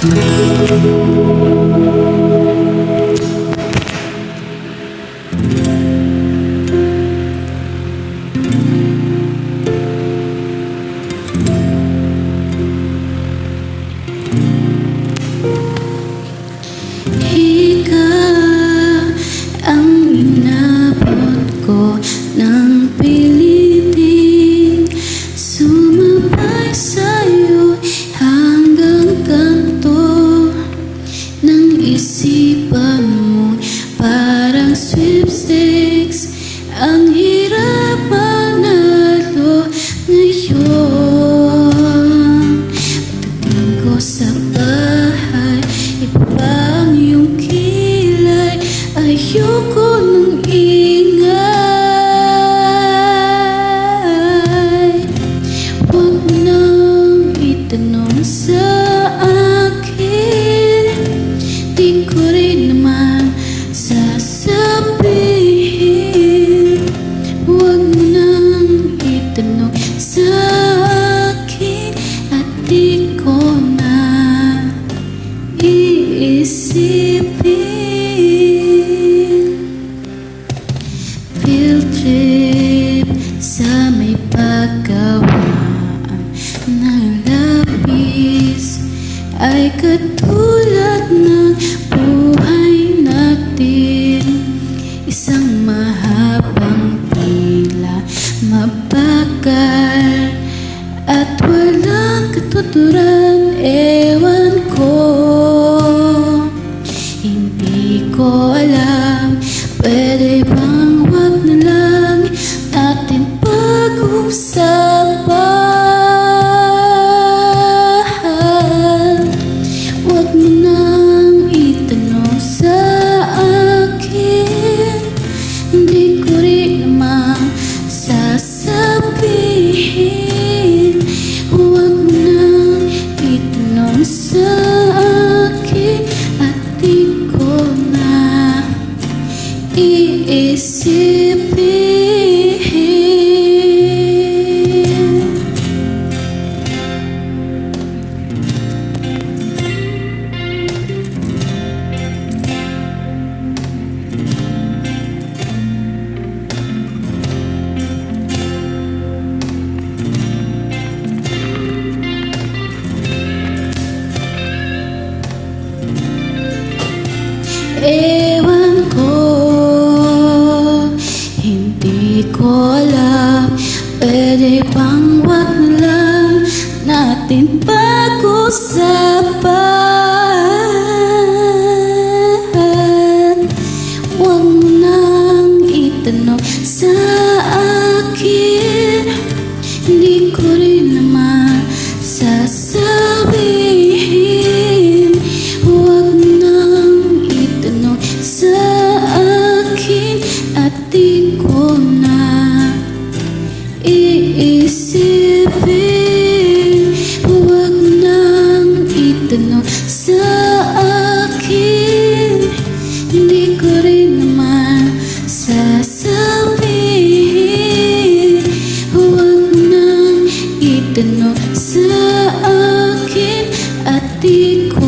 Ikaw ang inabot ko ng piliting sumabay sa'yo hanggang kanto ng isipan mo. Parang sweepstakes, ang hirap manalo ngayon. Pagdating ko sa bahay, iba pa ang iyong kilay. Ayoko ng ingay. Huwag mo nang itanong sa akin, di ko rin naman sasabihin. Huwag mo nang itanong sa akin at di ko na iisipin. Field trip sa may pagkawaan ng labis ay katulad ng buhay natin. Isang mahabang pila, mabagal at walang katuturan. Ewan ko, hindi ko alam. Pwede bang wag na lang natin pag-usapan? Wag mo nang itanong sa akin, hindi ko rin naman sasabihin. Huwag mo nang itanong sa akin at di ko na iisipin. Ewan ko, hindi ko alam. Pwede bang wag na lang natin pag-usapan? Huwag mo nang itanong sa akin, hindi ko rin naman sasabihin. Huwag mo nang itanong sa akin at di ko na iisipin. Huwag mo nang itanong sa akin, hindi ko rin naman sasabihin. Huwag mo nang itanong sa akin at di ko